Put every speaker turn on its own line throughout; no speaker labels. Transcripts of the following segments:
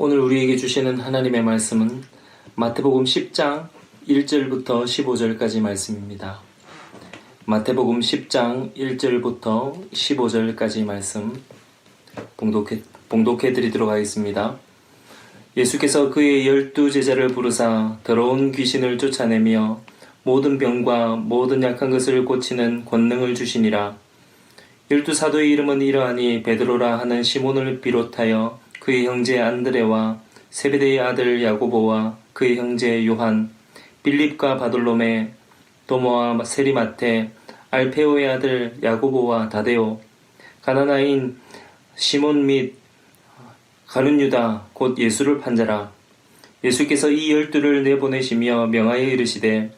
오늘 우리에게 주시는 하나님의 말씀은 마태복음 10장 1절부터 15절까지 말씀입니다. 마태복음 10장 1절부터 15절까지 말씀 봉독해 드리도록 하겠습니다. 예수께서 그의 12제자를 부르사 더러운 귀신을 쫓아내며 모든 병과 모든 약한 것을 고치는 권능을 주시니라. 12사도의 이름은 이러하니 베드로라 하는 시몬을 비롯하여 그의 형제 안드레와 세베대의 아들 야고보와 그의 형제 요한, 빌립과 바돌로메, 도모와 세리마테, 알페오의 아들 야고보와 다데오, 가나나인 시몬 및 가룟 유다 곧 예수를 판자라. 예수께서 이 12를 내보내시며 명하여 이르시되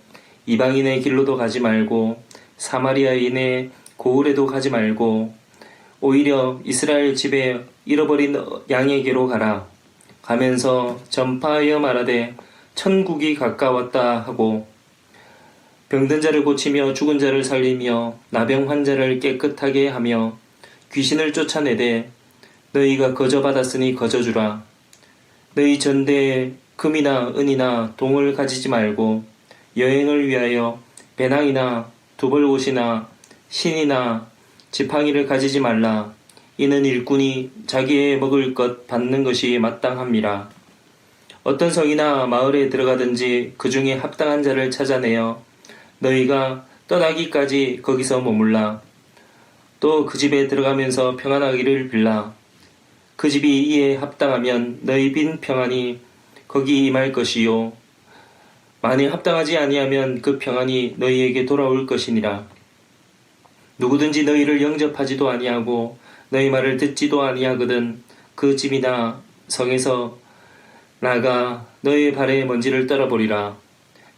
이방인의 길로도 가지 말고 사마리아인의 고을에도 가지 말고 오히려 이스라엘 집에 잃어버린 양에게로 가라. 가면서 전파하여 말하되 천국이 가까웠다 하고 병든 자를 고치며 죽은 자를 살리며 나병 환자를 깨끗하게 하며 귀신을 쫓아내되 너희가 거저받았으니 거저주라. 너희 전대에 금이나 은이나 동을 가지지 말고 여행을 위하여 배낭이나 두벌옷이나 신이나 지팡이를 가지지 말라. 이는 일꾼이 자기의 먹을 것 받는 것이 마땅함이라. 어떤 성이나 마을에 들어가든지 그 중에 합당한 자를 찾아내어 너희가 떠나기까지 거기서 머물라. 또 그 집에 들어가면서 평안하기를 빌라. 그 집이 이에 합당하면 너희 빈 평안이 거기 임할 것이요 만일 합당하지 아니하면 그 평안이 너희에게 돌아올 것이니라. 누구든지 너희를 영접하지도 아니하고 너희 말을 듣지도 아니하거든 그 집이나 성에서 나가 너희 발에 먼지를 떨어버리라.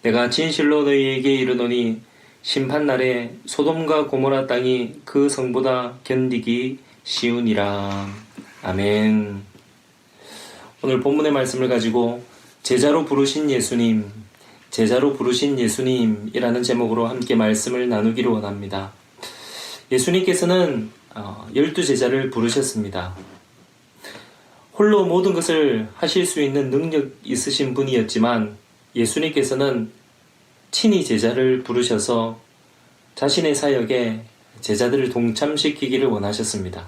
내가 진실로 너희에게 이르노니 심판날에 소돔과 고모라 땅이 그 성보다 견디기 쉬우니라. 아멘. 오늘 본문의 말씀을 가지고 제자로 부르신 예수님이라는 제목으로 함께 말씀을 나누기를 원합니다. 예수님께서는 12제자를 부르셨습니다. 홀로 모든 것을 하실 수 있는 능력 있으신 분이었지만 예수님께서는 친히 제자를 부르셔서 자신의 사역에 제자들을 동참시키기를 원하셨습니다.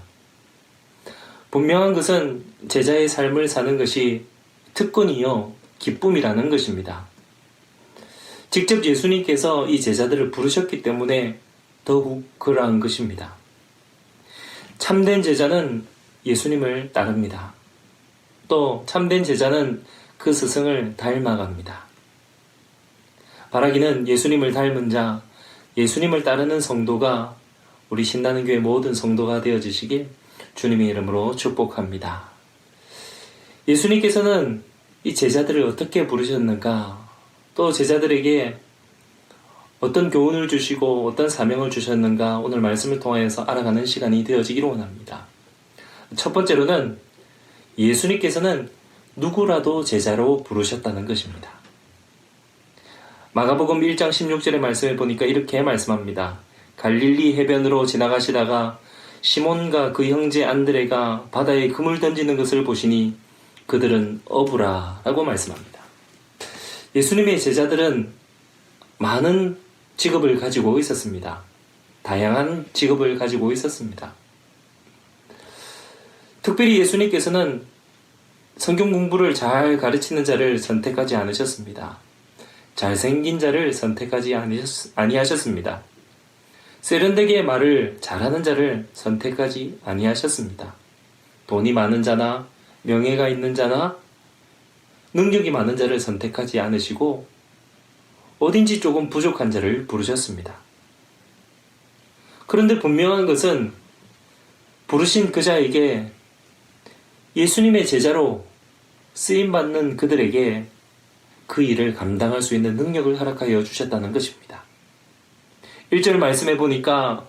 분명한 것은 제자의 삶을 사는 것이 특권이요 기쁨이라는 것입니다. 직접 예수님께서 이 제자들을 부르셨기 때문에 더욱 그러한 것입니다. 참된 제자는 예수님을 따릅니다. 또 참된 제자는 그 스승을 닮아갑니다. 바라기는 예수님을 닮은 자, 예수님을 따르는 성도가 우리 신나는 교회 모든 성도가 되어지시길 주님의 이름으로 축복합니다. 예수님께서는 이 제자들을 어떻게 부르셨는가, 또 제자들에게 어떤 교훈을 주시고 어떤 사명을 주셨는가 오늘 말씀을 통하여서 알아가는 시간이 되어지기를 원합니다. 첫 번째로는 예수님께서는 누구라도 제자로 부르셨다는 것입니다. 마가복음 1장 16절의 말씀을 보니까 이렇게 말씀합니다. 갈릴리 해변으로 지나가시다가 시몬과 그 형제 안드레가 바다에 금을 던지는 것을 보시니 그들은 어부라 라고 말씀합니다. 예수님의 제자들은 많은 직업을 가지고 있었습니다. 다양한 직업을 가지고 있었습니다. 특별히 예수님께서는 성경 공부를 잘 가르치는 자를 선택하지 않으셨습니다. 잘생긴 자를 선택하지 아니하셨습니다. 세련되게 말을 잘하는 자를 선택하지 아니하셨습니다. 돈이 많은 자나 명예가 있는 자나 능력이 많은 자를 선택하지 않으시고 어딘지 조금 부족한 자를 부르셨습니다. 그런데 분명한 것은 부르신 그 자에게 예수님의 제자로 쓰임받는 그들에게 그 일을 감당할 수 있는 능력을 허락하여 주셨다는 것입니다. 1절 말씀해 보니까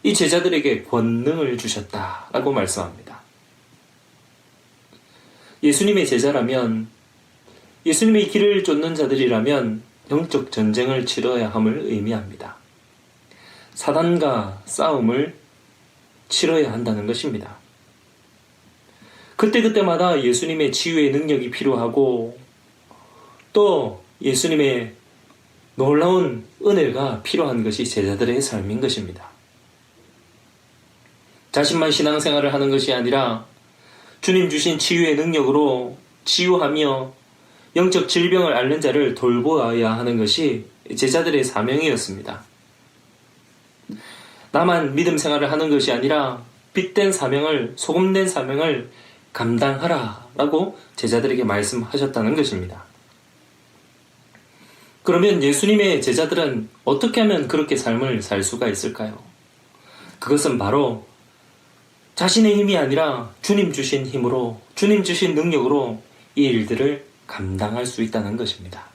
이 제자들에게 권능을 주셨다라고 말씀합니다. 예수님의 제자라면, 예수님의 길을 쫓는 자들이라면 영적 전쟁을 치러야 함을 의미합니다. 사단과 싸움을 치러야 한다는 것입니다. 그때그때마다 예수님의 치유의 능력이 필요하고 또 예수님의 놀라운 은혜가 필요한 것이 제자들의 삶인 것입니다. 자신만 신앙생활을 하는 것이 아니라 주님 주신 치유의 능력으로 치유하며 영적 질병을 앓는 자를 돌보아야 하는 것이 제자들의 사명이었습니다. 나만 믿음 생활을 하는 것이 아니라 빛된 사명을, 소금된 사명을 감당하라 라고 제자들에게 말씀하셨다는 것입니다. 그러면 예수님의 제자들은 어떻게 하면 그렇게 삶을 살 수가 있을까요? 그것은 바로 자신의 힘이 아니라 주님 주신 힘으로, 주님 주신 능력으로 이 일들을 감당할 수 있다는 것입니다.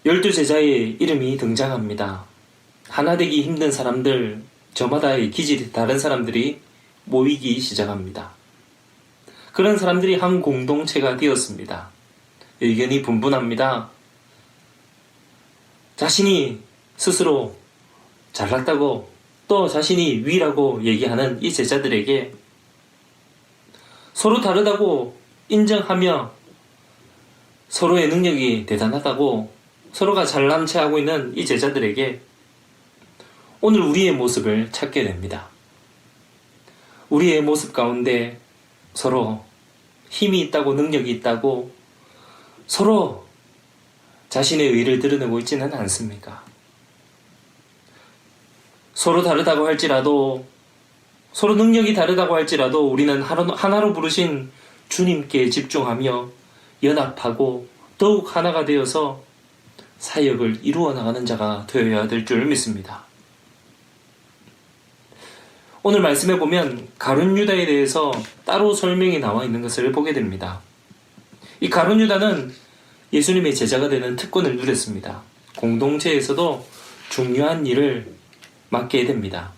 12제자의 이름이 등장합니다. 하나 되기 힘든 사람들, 저마다의 기질이 다른 사람들이 모이기 시작합니다. 그런 사람들이 한 공동체가 되었습니다. 의견이 분분합니다. 자신이 스스로 잘났다고 또 자신이 위라고 얘기하는 이 제자들에게 서로 다르다고 인정하며 서로의 능력이 대단하다고 서로가 잘난 체 하고 있는 이 제자들에게 오늘 우리의 모습을 찾게 됩니다. 우리의 모습 가운데 서로 힘이 있다고 능력이 있다고 서로 자신의 의를 드러내고 있지는 않습니까? 서로 다르다고 할지라도 서로 능력이 다르다고 할지라도 우리는 하나로 부르신 주님께 집중하며 연합하고 더욱 하나가 되어서 사역을 이루어 나가는 자가 되어야 될 줄 믿습니다. 오늘 말씀에 보면 가룟 유다에 대해서 따로 설명이 나와 있는 것을 보게 됩니다. 이 가룟 유다는 예수님의 제자가 되는 특권을 누렸습니다. 공동체에서도 중요한 일을 맡게 됩니다.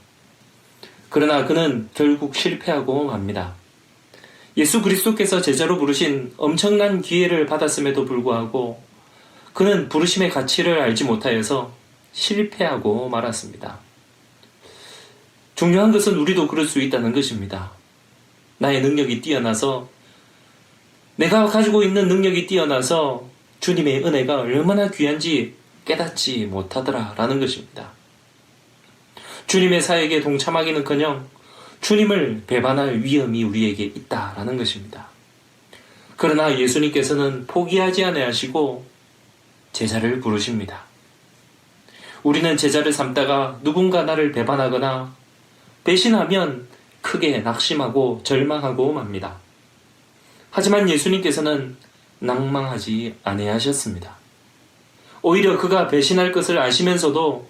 그러나 그는 결국 실패하고 맙니다. 예수 그리스도께서 제자로 부르신 엄청난 기회를 받았음에도 불구하고 그는 부르심의 가치를 알지 못하여서 실패하고 말았습니다. 중요한 것은 우리도 그럴 수 있다는 것입니다. 나의 능력이 뛰어나서 내가 가지고 있는 능력이 뛰어나서 주님의 은혜가 얼마나 귀한지 깨닫지 못하더라 라는 것입니다. 주님의 사역에 동참하기는커녕 주님을 배반할 위험이 우리에게 있다라는 것입니다. 그러나 예수님께서는 포기하지 아니하시고 제자를 부르십니다. 우리는 제자를 삼다가 누군가 나를 배반하거나 배신하면 크게 낙심하고 절망하고 맙니다. 하지만 예수님께서는 낭망하지 아니하셨습니다. 오히려 그가 배신할 것을 아시면서도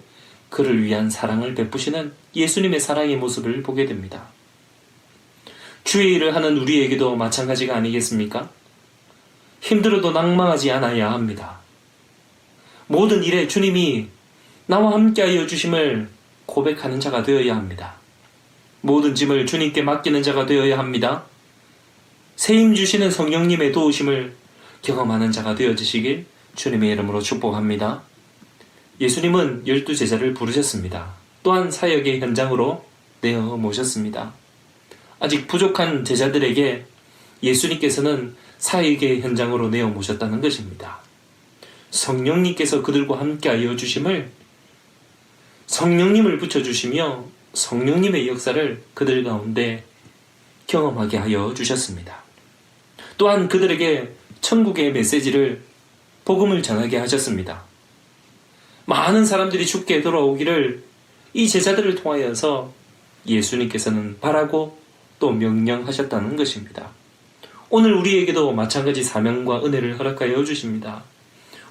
그를 위한 사랑을 베푸시는 예수님의 사랑의 모습을 보게 됩니다. 주의 일을 하는 우리에게도 마찬가지가 아니겠습니까? 힘들어도 낭망하지 않아야 합니다. 모든 일에 주님이 나와 함께하여 주심을 고백하는 자가 되어야 합니다. 모든 짐을 주님께 맡기는 자가 되어야 합니다. 세임 주시는 성령님의 도우심을 경험하는 자가 되어지시길 주님의 이름으로 축복합니다. 예수님은 12제자를 부르셨습니다. 또한 사역의 현장으로 내어 모셨습니다. 아직 부족한 제자들에게 예수님께서는 사역의 현장으로 내어 모셨다는 것입니다. 성령님께서 그들과 함께하여 주심을 성령님을 붙여주시며 성령님의 역사를 그들 가운데 경험하게 하여 주셨습니다. 또한 그들에게 천국의 메시지를 복음을 전하게 하셨습니다. 많은 사람들이 주께 돌아오기를 이 제자들을 통하여서 예수님께서는 바라고 또 명령하셨다는 것입니다. 오늘 우리에게도 마찬가지 사명과 은혜를 허락하여 주십니다.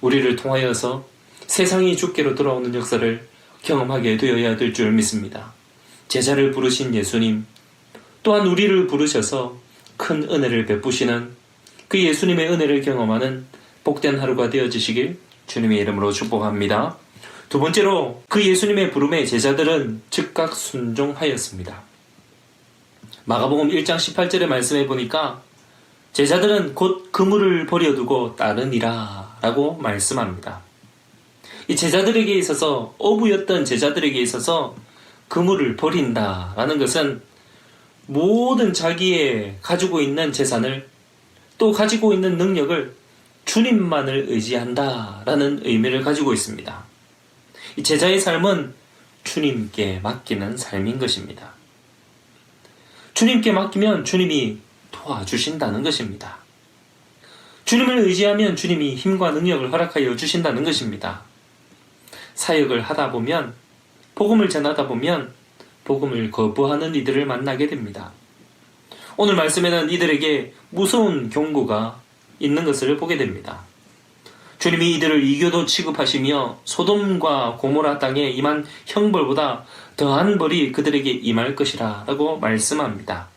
우리를 통하여서 세상이 주께로 돌아오는 역사를 경험하게 되어야 될 줄 믿습니다. 제자를 부르신 예수님, 또한 우리를 부르셔서 큰 은혜를 베푸시는 그 예수님의 은혜를 경험하는 복된 하루가 되어지시길 주님의 이름으로 축복합니다. 두 번째로 그 예수님의 부름에 제자들은 즉각 순종하였습니다. 마가복음 1장 18절의 말씀해 보니까 제자들은 곧 그물을 버려두고 따르니라 라고 말씀합니다. 이 제자들에게 있어서 어부였던 제자들에게 있어서 그물을 버린다라는 것은 모든 자기의 가지고 있는 재산을 또 가지고 있는 능력을 주님만을 의지한다라는 의미를 가지고 있습니다. 이 제자의 삶은 주님께 맡기는 삶인 것입니다. 주님께 맡기면 주님이 도와주신다는 것입니다. 주님을 의지하면 주님이 힘과 능력을 허락하여 주신다는 것입니다. 사역을 하다 보면, 복음을 전하다 보면 복음을 거부하는 이들을 만나게 됩니다. 오늘 말씀에는 이들에게 무서운 경고가 있는 것을 보게 됩니다. 주님이 이들을 이교도 취급하시며 소돔과 고모라 땅에 임한 형벌보다 더한 벌이 그들에게 임할 것이라 라고 말씀합니다.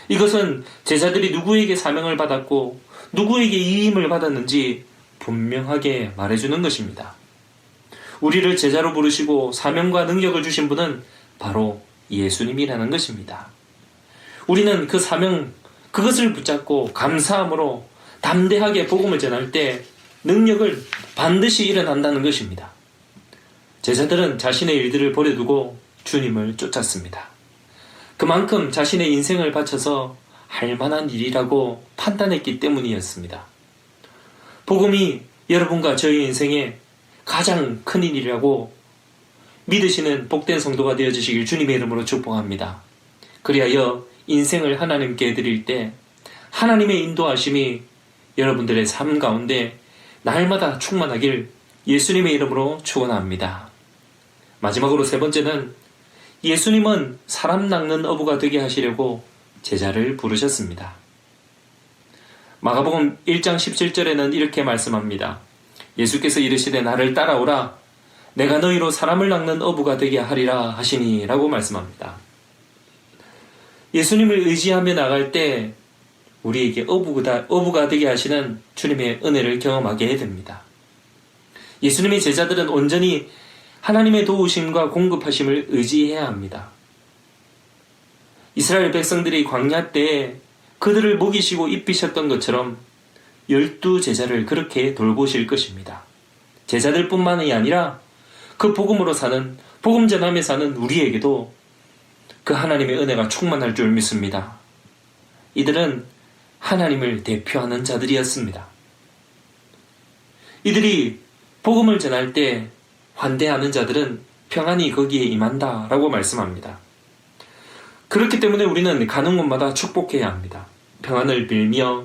이것은 제자들이 누구에게 사명을 받았고 누구에게 이임을 받았는지 분명하게 말해주는 것입니다. 우리를 제자로 부르시고 사명과 능력을 주신 분은 바로 예수님이라는 것입니다. 우리는 그 사명, 그것을 붙잡고 감사함으로 담대하게 복음을 전할 때 능력을 반드시 일어난다는 것입니다. 제자들은 자신의 일들을 버려두고 주님을 쫓았습니다. 그만큼 자신의 인생을 바쳐서 할 만한 일이라고 판단했기 때문이었습니다. 복음이 여러분과 저희 인생에 가장 큰 일이라고 믿으시는 복된 성도가 되어주시길 주님의 이름으로 축복합니다. 그리하여 인생을 하나님께 드릴 때 하나님의 인도하심이 여러분들의 삶 가운데 날마다 충만하길 예수님의 이름으로 축원합니다. 마지막으로 세 번째는 예수님은 사람 낚는 어부가 되게 하시려고 제자를 부르셨습니다. 마가복음 1장 17절에는 이렇게 말씀합니다. 예수께서 이르시되 나를 따라오라 내가 너희로 사람을 낚는 어부가 되게 하리라 하시니 라고 말씀합니다. 예수님을 의지하며 나갈 때 우리에게 어부가 되게 하시는 주님의 은혜를 경험하게 됩니다. 예수님의 제자들은 온전히 하나님의 도우심과 공급하심을 의지해야 합니다. 이스라엘 백성들이 광야 때에 그들을 먹이시고 입히셨던 것처럼 12제자를 그렇게 돌보실 것입니다. 제자들뿐만이 아니라 그 복음으로 사는, 복음 전함에 사는 우리에게도 그 하나님의 은혜가 충만할 줄 믿습니다. 이들은 하나님을 대표하는 자들이었습니다. 이들이 복음을 전할 때 환대하는 자들은 평안이 거기에 임한다 라고 말씀합니다. 그렇기 때문에 우리는 가는 곳마다 축복해야 합니다. 평안을 빌며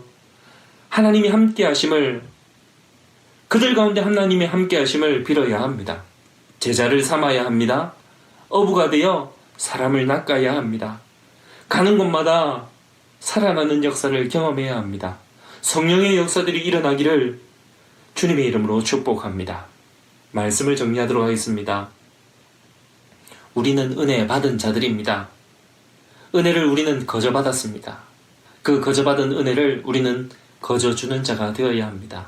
하나님이 함께 하심을, 그들 가운데 하나님의 함께 하심을 빌어야 합니다. 제자를 삼아야 합니다. 어부가 되어 사람을 낚아야 합니다. 가는 곳마다 살아나는 역사를 경험해야 합니다. 성령의 역사들이 일어나기를 주님의 이름으로 축복합니다. 말씀을 정리하도록 하겠습니다. 우리는 은혜 받은 자들입니다. 은혜를 우리는 거저받았습니다. 그 거저받은 은혜를 우리는 거저주는 자가 되어야 합니다.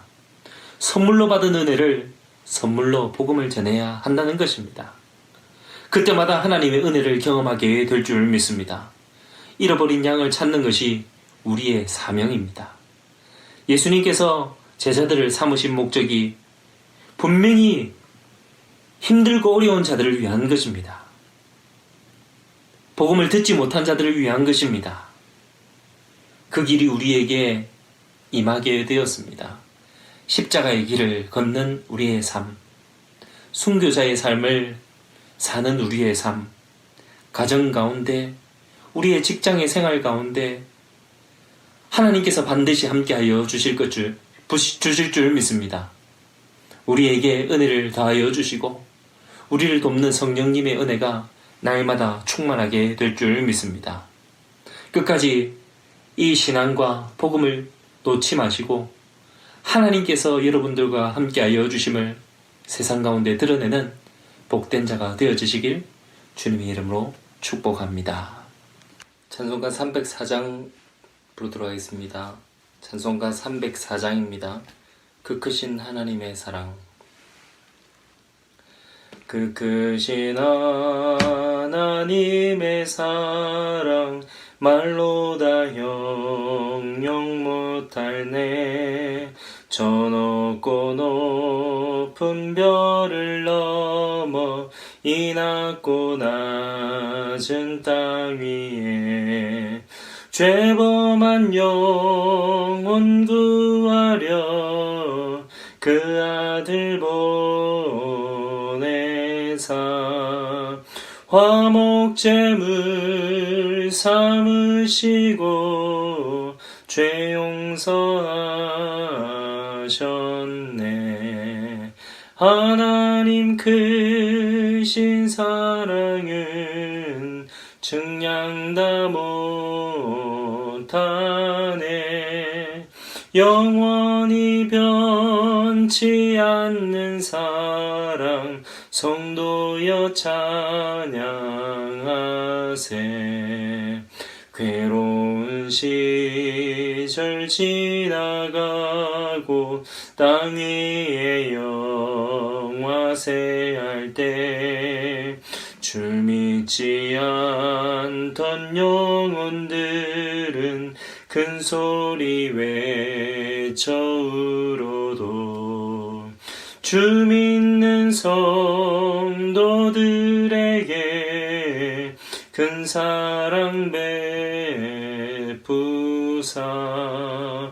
선물로 받은 은혜를 선물로 복음을 전해야 한다는 것입니다. 그때마다 하나님의 은혜를 경험하게 될 줄 믿습니다. 잃어버린 양을 찾는 것이 우리의 사명입니다. 예수님께서 제자들을 삼으신 목적이 분명히 힘들고 어려운 자들을 위한 것입니다. 복음을 듣지 못한 자들을 위한 것입니다. 그 길이 우리에게 임하게 되었습니다. 십자가의 길을 걷는 우리의 삶, 순교자의 삶을 사는 우리의 삶, 가정 가운데, 우리의 직장의 생활 가운데 하나님께서 반드시 함께하여 주실 줄 믿습니다. 우리에게 은혜를 더하여 주시고 우리를 돕는 성령님의 은혜가 날마다 충만하게 될 줄 믿습니다. 끝까지 이 신앙과 복음을 놓지 마시고 하나님께서 여러분들과 함께하여 주심을 세상 가운데 드러내는 복된 자가 되어주시길 주님의 이름으로 축복합니다. 찬송가 304장 부르도록 하겠습니다. 찬송가 304장입니다. 그 크신 하나님의 사랑. 그 크신 하나님의 사랑 말로 다 형용 못할네. 저 높고 높은 별을 넘어 이 낮고 낮은 땅 위에 죄범한 영혼 구하려 그 아들 보내사 화목제물 삼으시고 죄 용서하셨네. 하나님 크신 사랑은 증량다 못하네. 영원히 변치 않는 사랑 성도여 찬양하세. 괴로운 시절 지나가고 땅 위에 영화세할 때 줄 믿지 않던 영혼들은 큰 소리 외쳐 울어도 주 믿는 성도들에게 큰 사랑 베푸사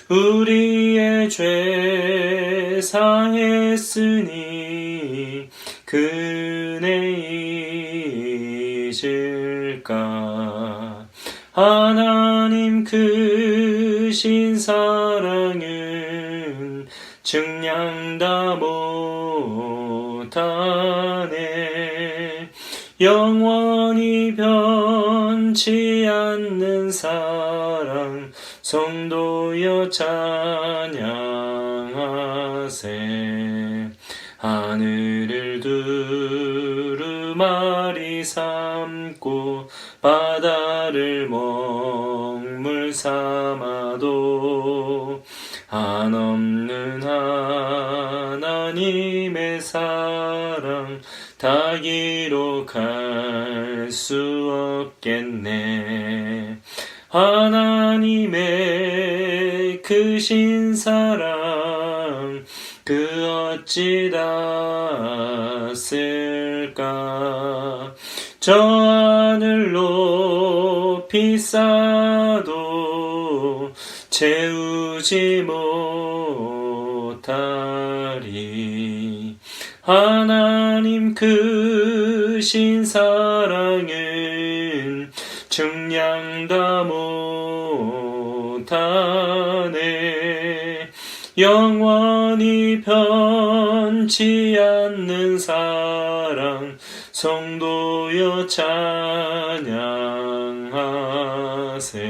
우리의 죄 사했으니 그네 잊을까. 하나님 크신 사랑은 증량다 못하네. 영원히 변치 않는 사랑 성도여 찬양하세. 하늘을 두루마리 삼고 바다를 먹물 삼아도 한없는 하나님의 사랑 다 기록할 수 없겠네. 하나님의 크신 사랑 그 어찌 닿았을까. 저 하늘 높이 쌓아도 채우지 못하리. 하나님 크신 사랑은 증량다 못하네. 영원히 변치 않는 사랑 성도여 찬양하세.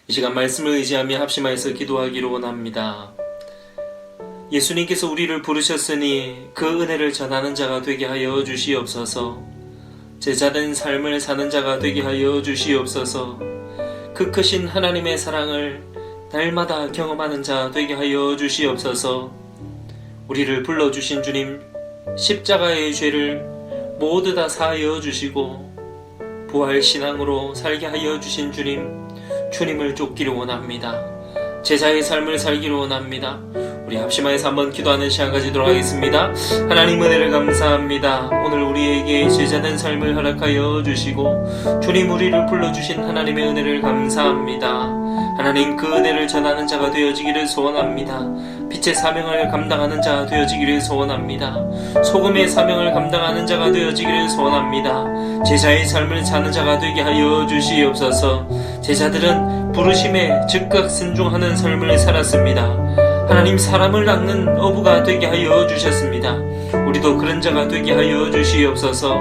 이 시간 말씀을 의지하며 합심하여서 기도하기로 원합니다. 예수님께서 우리를 부르셨으니 그 은혜를 전하는 자가 되게 하여 주시옵소서. 제자된 삶을 사는 자가 되게 하여 주시옵소서. 그 크신 하나님의 사랑을 날마다 경험하는 자 되게 하여 주시옵소서. 우리를 불러주신 주님, 십자가의 죄를 모두 다 사하여 주시고 부활신앙으로 살게 하여 주신 주님, 주님을 쫓기를 원합니다. 제자의 삶을 살기를 원합니다. 우리 합심하여서 한번 기도하는 시간 가지도록 하겠습니다. 하나님 은혜를 감사합니다. 오늘 우리에게 제자된 삶을 허락하여 주시고 주님 우리를 불러주신 하나님의 은혜를 감사합니다. 하나님 그 은혜를 전하는 자가 되어지기를 소원합니다. 빛의 사명을 감당하는 자가 되어지기를 소원합니다. 소금의 사명을 감당하는 자가 되어지기를 소원합니다. 제자의 삶을 사는 자가 되게 하여 주시옵소서. 제자들은 부르심에 즉각 순종하는 삶을 살았습니다. 하나님 사람을 낚는 어부가 되게 하여 주셨습니다. 우리도 그런 자가 되게 하여 주시옵소서.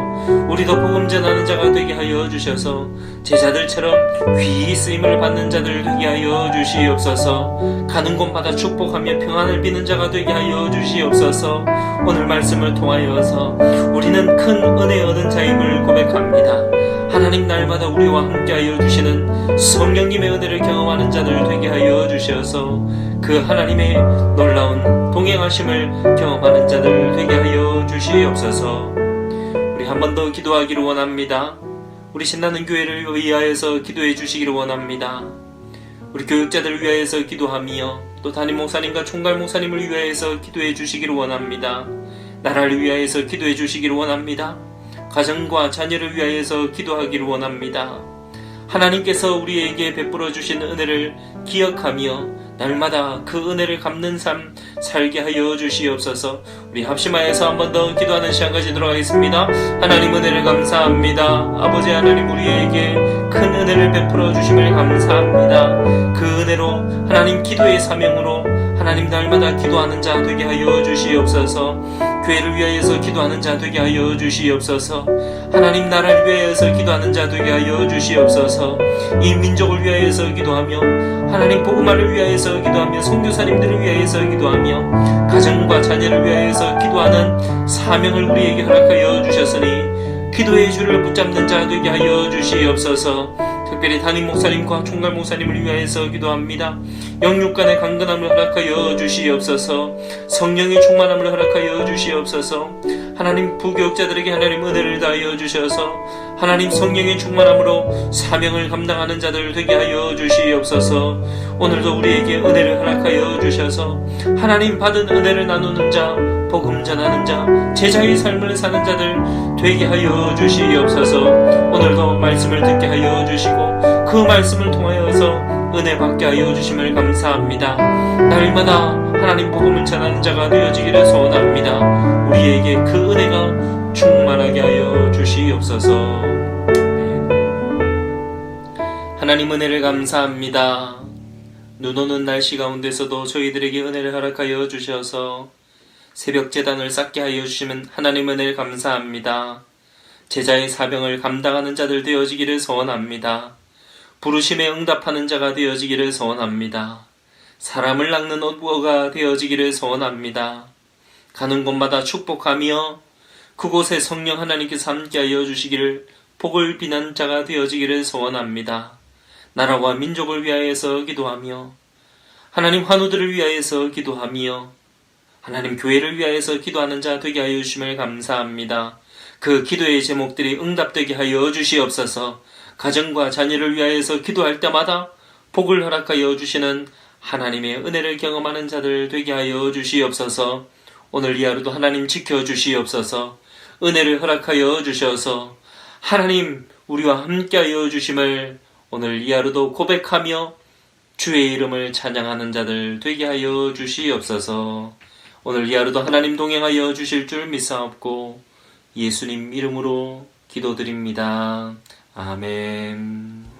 우리도 복음 전하는 자가 되게 하여 주셔서 제자들처럼 귀히 쓰임을 받는 자들 되게 하여 주시옵소서. 가는 곳마다 축복하며 평안을 비는 자가 되게 하여 주시옵소서. 오늘 말씀을 통하여서 우리는 큰 은혜 얻은 자임을 고백합니다. 하나님 날마다 우리와 함께하여 주시는 성령님의 은혜를 경험하는 자들 되게 하여 주셔서 그 하나님의 놀라운 동행하심을 경험하는 자들 되게 하여 주시옵소서. 우리 한 번 더 기도하기를 원합니다. 우리 신나는 교회를 위하여서 기도해 주시기를 원합니다. 우리 교육자들을 위하여서 기도하며 또 담임 목사님과 총괄 목사님을 위하여서 기도해 주시기를 원합니다. 나라를 위하여서 기도해 주시기를 원합니다. 가정과 자녀를 위하여서 기도하기를 원합니다. 하나님께서 우리에게 베풀어 주신 은혜를 기억하며 날마다 그 은혜를 갚는 삶 살게 하여 주시옵소서. 우리 합심하여서 한 번 더 기도하는 시간 가지도록 하겠습니다. 하나님 은혜를 감사합니다. 아버지 하나님 우리에게 큰 은혜를 베풀어 주심을 감사합니다. 그 은혜로 하나님 기도의 사명으로 하나님 날마다 기도하는 자 되게 하여 주시옵소서. 교회를 위하여서 기도하는 자 되게 하여 주시옵소서. 하나님 나라를 위하여서 기도하는 자 되게 하여 주시옵소서. 이 민족을 위하여서 기도하며 하나님 복음화를 위하여서 기도하며 선교사님들을 위하여서 기도하며 가정과 자녀를 위하여서 기도하는 사명을 우리에게 허락하여 주셨으니 기도의 줄을 붙잡는 자 되게 하여 주시옵소서. 특별히 담임 목사님과 총괄 목사님을 위하여서 기도합니다. 영육 간의 강건함을 허락하여 주시옵소서. 성령의 충만함을 허락하여 주시옵소서. 하나님 부교육자들에게 하나님 은혜를 다하여 주셔서 하나님 성령의 충만함으로 사명을 감당하는 자들 되게 하여 주시옵소서. 오늘도 우리에게 은혜를 허락하여 주셔서 하나님 받은 은혜를 나누는 자, 복음 전하는 자, 제자의 삶을 사는 자들 되게 하여 주시옵소서. 오늘도 말씀을 듣게 하여 주시고 그 말씀을 통하여서 은혜 받게 하여 주심을 감사합니다. 날마다 하나님 복음을 전하는 자가 되어지기를 소원합니다. 우리에게 그 은혜가 충만하게 하여 주시옵소서. 하나님 은혜를 감사합니다. 눈 오는 날씨 가운데서도 저희들에게 은혜를 허락하여 주셔서 새벽 제단을 쌓게 하여 주시면 하나님 은혜를 감사합니다. 제자의 사명을 감당하는 자들 되어지기를 소원합니다. 부르심에 응답하는 자가 되어지기를 소원합니다. 사람을 낚는 어부가 되어지기를 소원합니다. 가는 곳마다 축복하며 그곳에 성령 하나님께서 함께하여 주시기를 복을 비난 자가 되어지기를 소원합니다. 나라와 민족을 위하여서 기도하며 하나님 환우들을 위하여서 기도하며 하나님 교회를 위하여서 기도하는 자 되게 하여 주심을 감사합니다. 그 기도의 제목들이 응답되게 하여 주시옵소서. 가정과 자녀를 위하여서 기도할 때마다 복을 허락하여 주시는 하나님의 은혜를 경험하는 자들 되게 하여 주시옵소서. 오늘 이 하루도 하나님 지켜주시옵소서. 은혜를 허락하여 주셔서 하나님 우리와 함께하여 주심을 오늘 이 하루도 고백하며 주의 이름을 찬양하는 자들 되게 하여 주시옵소서. 오늘 이 하루도 하나님 동행하여 주실 줄 믿사옵고 예수님 이름으로 기도드립니다. 아멘.